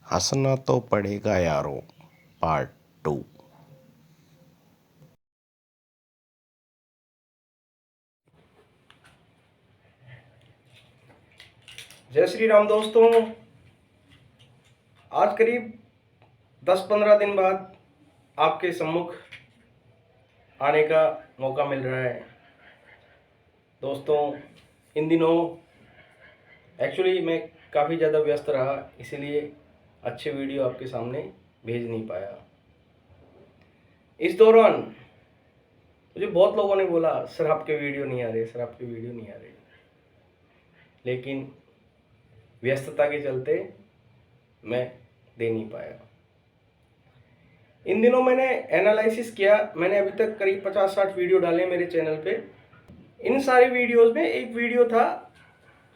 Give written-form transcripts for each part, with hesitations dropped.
हंसना तो पड़ेगा यारो पार्ट 2। जय श्री राम दोस्तों। आज करीब 10-15 दिन बाद आपके सम्मुख आने का मौका मिल रहा है। दोस्तों, इन दिनों एक्चुअली मैं काफ़ी ज़्यादा व्यस्त रहा, इसीलिए अच्छे वीडियो आपके सामने भेज नहीं पाया। इस दौरान मुझे बहुत लोगों ने बोला सर आपके वीडियो नहीं आ रहे, सर आपके वीडियो नहीं आ रहे, लेकिन व्यस्तता के चलते मैं दे नहीं पाया। इन दिनों मैंने एनालिसिस किया, मैंने अभी तक करीब 50-60 वीडियो डाले मेरे चैनल पे। इन सारे वीडियोस में एक वीडियो था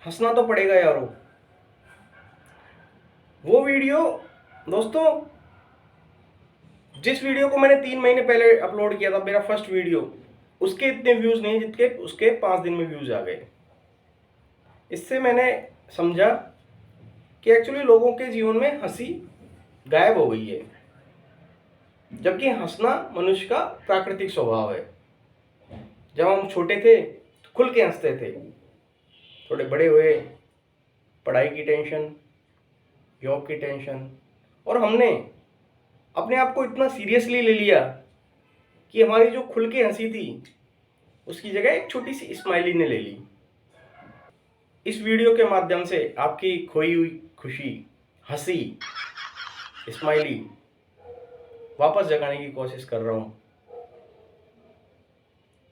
हंसना तो पड़ेगा यारो। वो वीडियो दोस्तों, जिस वीडियो को मैंने 3 महीने पहले अपलोड किया था, मेरा फर्स्ट वीडियो, उसके इतने व्यूज नहीं जितने उसके 5 दिन में व्यूज आ गए। इससे मैंने समझा कि एक्चुअली लोगों के जीवन में हंसी गायब हो गई है, जबकि हंसना मनुष्य का प्राकृतिक स्वभाव है। जब हम छोटे थे तो खुल के हंसते थे, थोड़े बड़े हुए पढ़ाई की टेंशन, जॉब की टेंशन, और हमने अपने आप को इतना सीरियसली ले लिया कि हमारी जो खुल के हंसी थी उसकी जगह एक छोटी सी स्माइली ने ले ली। इस वीडियो के माध्यम से आपकी खोई हुई खुशी, हंसी, स्माइली वापस जगाने की कोशिश कर रहा हूँ।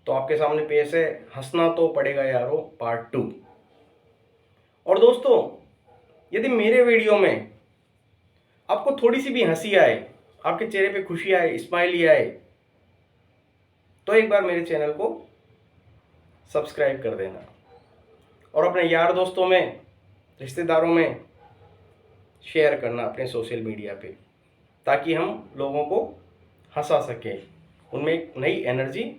तो आपके सामने पेश है हंसना तो पड़ेगा यारो पार्ट 2। और दोस्तों, यदि मेरे वीडियो में आपको थोड़ी सी भी हंसी आए, आपके चेहरे पे खुशी आए, स्माइली आए, तो एक बार मेरे चैनल को सब्सक्राइब कर देना और अपने यार दोस्तों में, रिश्तेदारों में शेयर करना अपने सोशल मीडिया पे, ताकि हम लोगों को हंसा सकें, उनमें एक नई एनर्जी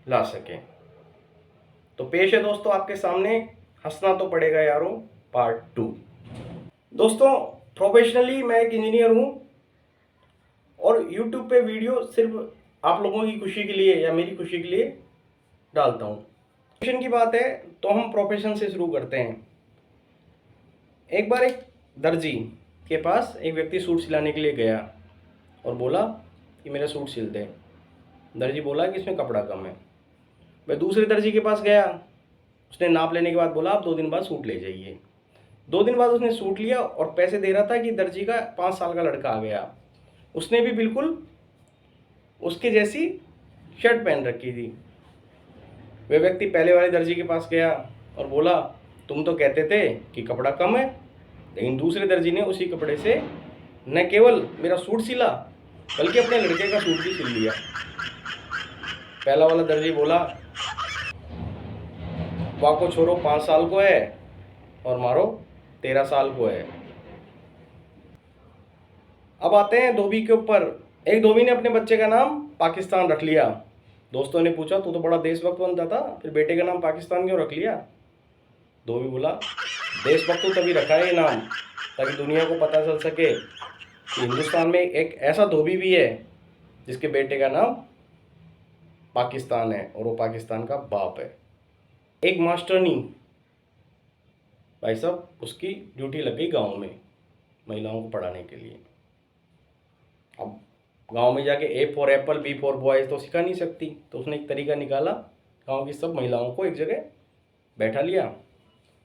ला सकें। तो पेश है दोस्तों आपके सामने हंसना तो पड़ेगा यारो पार्ट 2। दोस्तों, प्रोफेशनली मैं एक इंजीनियर हूँ और यूट्यूब पे वीडियो सिर्फ आप लोगों की खुशी के लिए या मेरी खुशी के लिए डालता हूँ। प्रोफेशन की बात है तो हम प्रोफेशन से शुरू करते हैं। एक बार एक दर्जी के पास एक व्यक्ति सूट सिलाने के लिए गया और बोला कि मेरा सूट सिल दे। दर्जी बोला कि इसमें कपड़ा कम है। वह दूसरे दर्जी के पास गया, उसने नाप लेने के बाद बोला आप 2 दिन बाद सूट ले जाइए। 2 दिन बाद उसने सूट लिया और पैसे दे रहा था कि दर्जी का 5 साल का लड़का आ गया, उसने भी बिल्कुल उसके जैसी शर्ट पहन रखी थी। वह व्यक्ति पहले वाले दर्जी के पास गया और बोला तुम तो कहते थे कि कपड़ा कम है, लेकिन दूसरे दर्जी ने उसी कपड़े से न केवल मेरा सूट सिला बल्कि अपने लड़के का सूट भी सिल लिया। पहला वाला दर्जी बोला वाको छोरो 5 साल को है और मारो 13 साल को है। अब आते हैं धोबी के ऊपर। एक धोबी ने अपने बच्चे का नाम पाकिस्तान रख लिया। दोस्तों ने पूछा तू तो बड़ा देशभक्त बनता था, फिर बेटे का नाम पाकिस्तान क्यों रख लिया? धोबी बोला देशभक्त तो तभी रखा है ये नाम ताकि दुनिया को पता चल सके कि हिंदुस्तान में एक ऐसा धोबी भी है जिसके बेटे का नाम पाकिस्तान है और वो पाकिस्तान का बाप है। एक मास्टरनी, भाई साहब, उसकी ड्यूटी लग गई गांव में महिलाओं को पढ़ाने के लिए। अब गांव में जाके A for apple B for boys तो सिखा नहीं सकती, तो उसने एक तरीका निकाला, गांव की सब महिलाओं को एक जगह बैठा लिया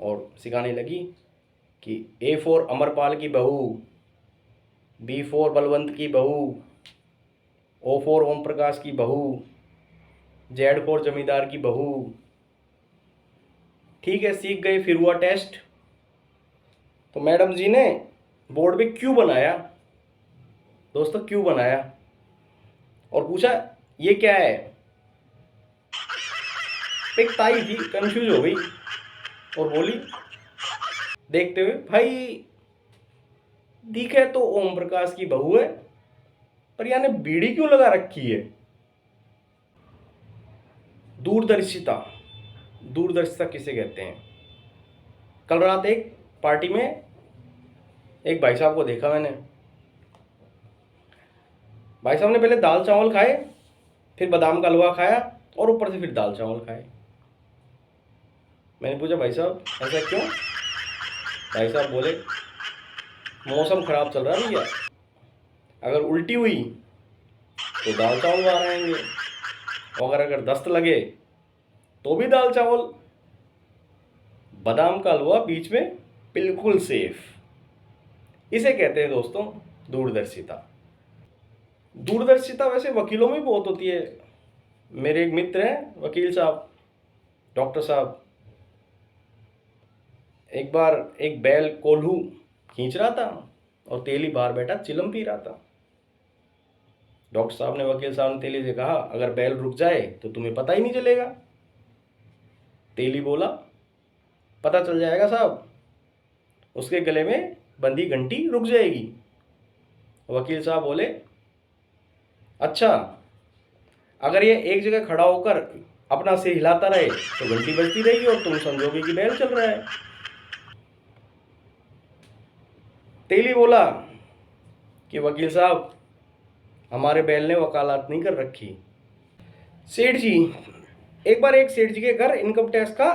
और सिखाने लगी कि ए फॉर अमरपाल की बहू, बी फॉर बलवंत की बहू, ओ फॉर ओम प्रकाश की बहू, जेड फॉर जमींदार की बहू। ठीक है, सीख गए। फिर हुआ टेस्ट, तो मैडम जी ने बोर्ड पे क्यों बनाया, दोस्तों क्यों बनाया, और पूछा ये क्या है। एक ताई थी, कंफ्यूज हो गई और बोली देखते हुए भाई दिखे तो ओम प्रकाश की बहू है, पर यानी बीड़ी क्यों लगा रखी है। दूरदर्शिता, दूरदर्शिता किसे कहते हैं? कल रात एक पार्टी में एक भाई साहब को देखा मैंने। भाई साहब ने पहले दाल चावल खाए, फिर बादाम का हलवा खाया और ऊपर से फिर दाल चावल खाए। मैंने पूछा भाई साहब ऐसा क्यों? भाई साहब बोले मौसम खराब चल रहा है भैया, अगर उल्टी हुई तो दाल चावल बाहर आएंगे, और अगर दस्त लगे तो भी दाल चावल, बादाम का हलवा बीच में बिल्कुल सेफ। इसे कहते हैं दोस्तों दूरदर्शिता। दूरदर्शिता वैसे वकीलों में भी बहुत होती है। मेरे एक मित्र हैं वकील साहब, डॉक्टर साहब। एक बार एक बैल कोल्हू खींच रहा था और तेली बाहर बैठा चिलम पी रहा था। डॉक्टर साहब ने, वकील साहब ने तेली से कहा अगर बैल रुक जाए तो तुम्हें पता ही नहीं चलेगा। तेली बोला पता चल जाएगा साहब, उसके गले में बंधी घंटी रुक जाएगी। वकील साहब बोले अच्छा, अगर ये एक जगह खड़ा होकर अपना सिर हिलाता रहे तो घंटी बजती रहेगी और तुम समझोगे कि बैल चल रहा है। तेली बोला कि वकील साहब हमारे बैल ने वकालत नहीं कर रखी। सेठ जी, एक बार एक सेठ जी के घर इनकम टैक्स का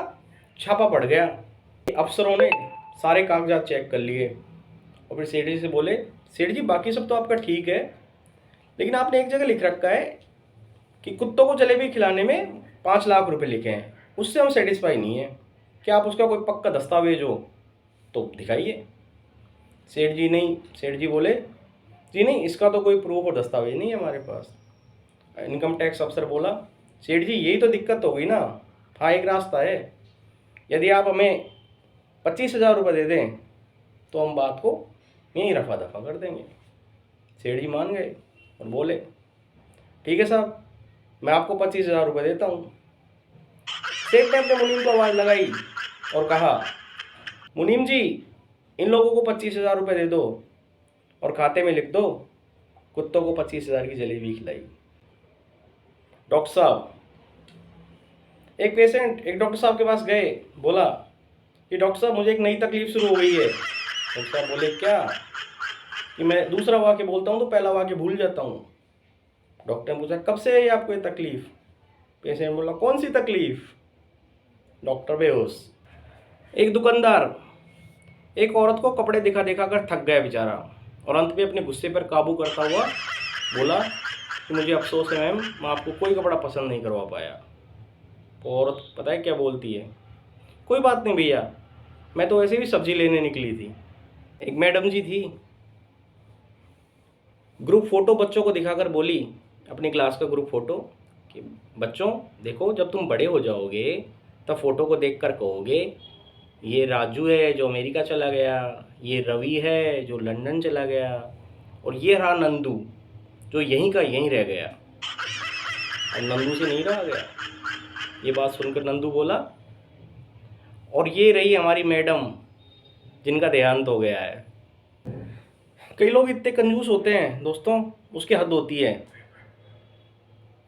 छापा पड़ गया। अफसरों ने सारे कागजात चेक कर लिए और फिर सेठ जी से बोले सेठ जी बाकी सब तो आपका ठीक है, लेकिन आपने एक जगह लिख रखा है कि कुत्तों को जलेबी खिलाने में 5 लाख रुपए लिखे हैं, उससे हम सेटिस्फाई नहीं है। क्या आप उसका कोई पक्का दस्तावेज हो तो दिखाइए। सेठ जी नहीं, सेठ जी बोले जी नहीं, इसका तो कोई प्रूफ और दस्तावेज नहीं है हमारे पास। इनकम टैक्स अफसर बोला सेठ जी यही तो दिक्कत हो गई ना। हाँ एक रास्ता है, यदि आप हमें 25,000 रुपये दे दें तो हम बात को यहीं रफा दफा कर देंगे। सेठ जी मान गए और बोले ठीक है साहब, मैं आपको 25,000 रुपये देता हूँ। सेठ ने अपने मुनीम को आवाज़ लगाई और कहा मुनीम जी इन लोगों को 25,000 रुपये दे दो और खाते में लिख दो कुत्तों को 25,000 की जलेबी खिलाई। डॉक्टर साहब, एक पेशेंट एक डॉक्टर साहब के पास गए, बोला कि डॉक्टर साहब मुझे एक नई तकलीफ शुरू हो गई है। डॉक्टर साहब बोले क्या? कि मैं दूसरा वाक्य बोलता हूँ तो पहला वाक्य भूल जाता हूँ। डॉक्टर ने पूछा कब से है ये आपको ये तकलीफ? पेशेंट बोला कौन सी तकलीफ? डॉक्टर बेहोश। एक दुकानदार एक औरत को कपड़े दिखा दिखा कर थक गया बेचारा, और अंत में अपने गुस्से पर काबू करता हुआ बोला कि मुझे अफसोस है मैम, मैं आपको कोई कपड़ा पसंद नहीं करवा पाया। तो औरत पता है क्या बोलती है? कोई बात नहीं भैया, मैं तो वैसे भी सब्जी लेने निकली थी। एक मैडम जी थी, ग्रुप फोटो बच्चों को दिखाकर बोली, अपनी क्लास का ग्रुप फोटो, कि बच्चों देखो जब तुम बड़े हो जाओगे तब फोटो को देखकर कहोगे ये राजू है जो अमेरिका चला गया, ये रवि है जो लंदन चला गया, और ये रहा नंदू जो यहीं का यहीं रह गया। और नंदू से नहीं रहा गया। ये बात सुनकर नंदू बोला और ये रही हमारी मैडम जिनका देहांत हो गया है। कई लोग इतने कंजूस होते हैं दोस्तों, उसकी हद होती है।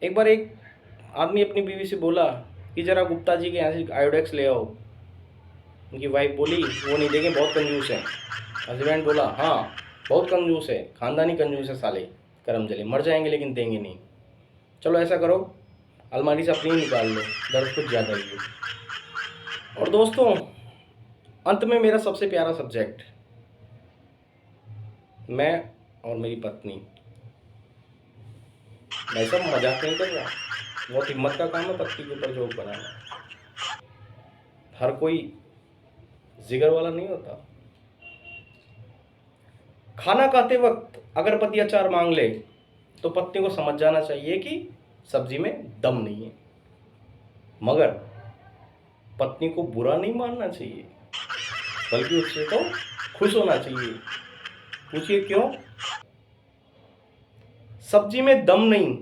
एक बार एक आदमी अपनी बीवी से बोला कि जरा गुप्ता जी के यहाँ से आयोडेक्स ले आओ। उनकी वाइफ बोली वो नहीं देंगे, बहुत कंजूस है। हस्बैंड बोला हाँ बहुत कंजूस है, खानदानी कंजूस है साले, करम चले मर जाएंगे लेकिन देंगे नहीं। चलो ऐसा करो अलमारी से अपनी ही निकाल लो, दर्द कुछ ज़्यादा ही है। और दोस्तों अंत में मेरा सबसे प्यारा सब्जेक्ट, मैं और मेरी पत्नी। मैं सब मजाक नहीं कर रहा, बहुत हिम्मत का काम है पत्नी के ऊपर जोक बनाना। हर कोई जिगर वाला नहीं होता। खाना खाते वक्त अगर पति अचार मांग ले तो पत्नी को समझ जाना चाहिए कि सब्जी में दम नहीं है, मगर पत्नी को बुरा नहीं मानना चाहिए, बल्कि उससे तो खुश होना चाहिए। पूछिए क्यों? सब्जी में दम नहीं,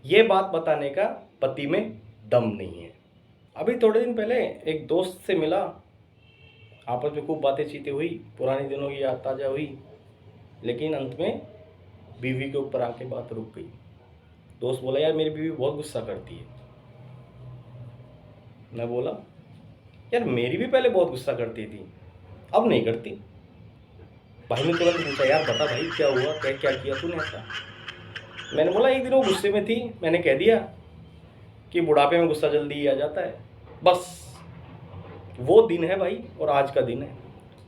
ये बात बताने का पति में दम नहीं है। अभी थोड़े दिन पहले एक दोस्त से मिला, आपस में खूब बातें चीतें हुई, पुराने दिनों की याद ताज़ा हुई, लेकिन अंत में बीवी के ऊपर आके बात रुक गई। दोस्त बोला यार मेरी बीवी बहुत गुस्सा करती है। मैं बोला यार मेरी भी पहले बहुत गुस्सा करती थी, अब नहीं करती। भाई ने तुरंत पूछा, यार बता भाई क्या हुआ, क्या क्या किया तूने ऐसा। मैंने बोला एक दिन वो गुस्से में थी, मैंने कह दिया कि बुढ़ापे में गुस्सा जल्दी आ जाता है। बस वो दिन है भाई, और आज का दिन है।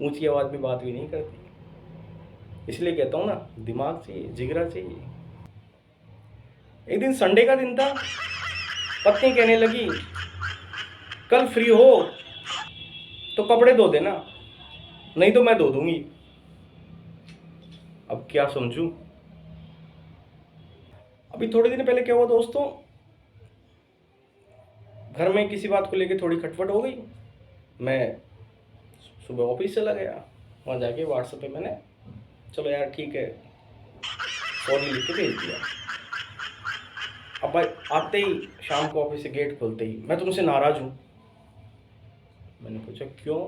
ऊंची आवाज़ में बात भी नहीं करती। इसलिए कहता हूँ ना, दिमाग चाहिए, जिगरा चाहिए। एक दिन संडे का दिन था, पत्नी कहने लगी, कल फ्री हो तो कपड़े धो देना, नहीं तो मैं धो दूंगी। अब क्या समझूं। अभी थोड़े दिन पहले क्या हुआ दोस्तों, घर में किसी बात को लेकर थोड़ी खटपट हो गई। मैं सुबह ऑफिस चला गया, वहाँ जाके व्हाट्सएप पे मैंने, चलो यार ठीक है, सॉरी लिख के भेज दिया। अब भाई आते ही शाम को ऑफिस से गेट खोलते ही, मैं तुमसे नाराज हूँ। मैंने पूछा क्यों।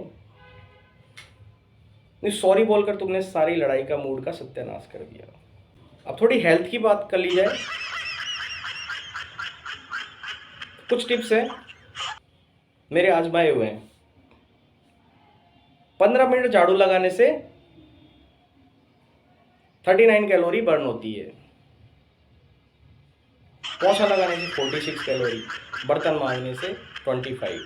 नहीं, सॉरी बोलकर तुमने सारी लड़ाई का मूड का सत्यानाश कर दिया। अब थोड़ी हेल्थ की बात कर ली जाए। कुछ टिप्स हैं मेरे आजमाए हुए हैं। 15 मिनट झाड़ू लगाने से 39 कैलोरी बर्न होती है। पोछा लगाने से 46 कैलोरी, बर्तन मांजने से 25।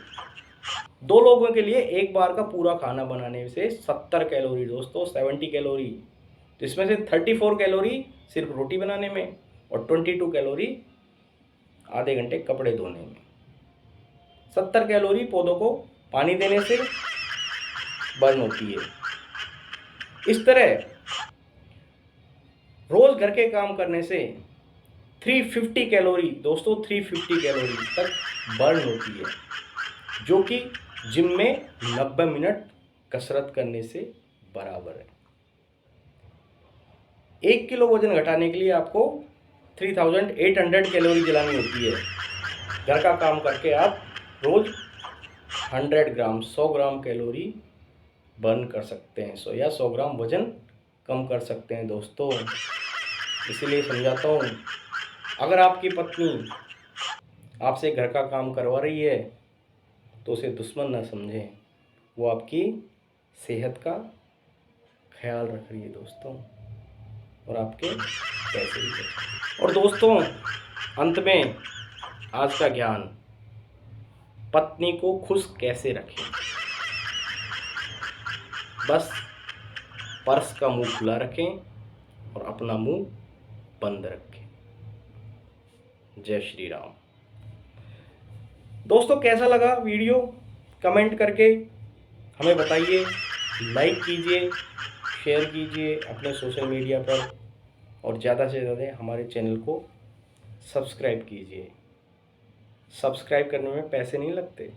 2 लोगों के लिए एक बार का पूरा खाना बनाने से 70 कैलोरी दोस्तों, 70 कैलोरी। तो इसमें से 34 कैलोरी सिर्फ रोटी बनाने में, और 22 कैलोरी आधे घंटे कपड़े धोने में। 70 कैलोरी पौधों को पानी देने से बर्न होती है। इस तरह रोज घर के काम करने से 350 कैलोरी दोस्तों, 350 कैलोरी तक बर्न होती है, जो कि जिम में 90 मिनट कसरत करने से बराबर है। 1 किलो वजन घटाने के लिए आपको 3800 कैलोरी जलानी होती है। घर का काम करके आप रोज 100 ग्राम, 100 ग्राम कैलोरी बर्न कर सकते हैं, या 100 ग्राम वजन कम कर सकते हैं दोस्तों। इसीलिए समझाता हूँ, अगर आपकी पत्नी आपसे घर का काम करवा रही है तो उसे दुश्मन ना समझें, वो आपकी सेहत का ख्याल रख रही है दोस्तों, और आपके पैसे भी। और दोस्तों अंत में आज का ज्ञान, पत्नी को खुश कैसे रखें। बस पर्स का मुंह खुला रखें और अपना मुंह बंद रखें। जय श्री राम। दोस्तों कैसा लगा वीडियो, कमेंट करके हमें बताइए, लाइक कीजिए, शेयर कीजिए अपने सोशल मीडिया पर, और ज़्यादा से ज़्यादा हमारे चैनल को सब्सक्राइब कीजिए। सब्सक्राइब करने में पैसे नहीं लगते।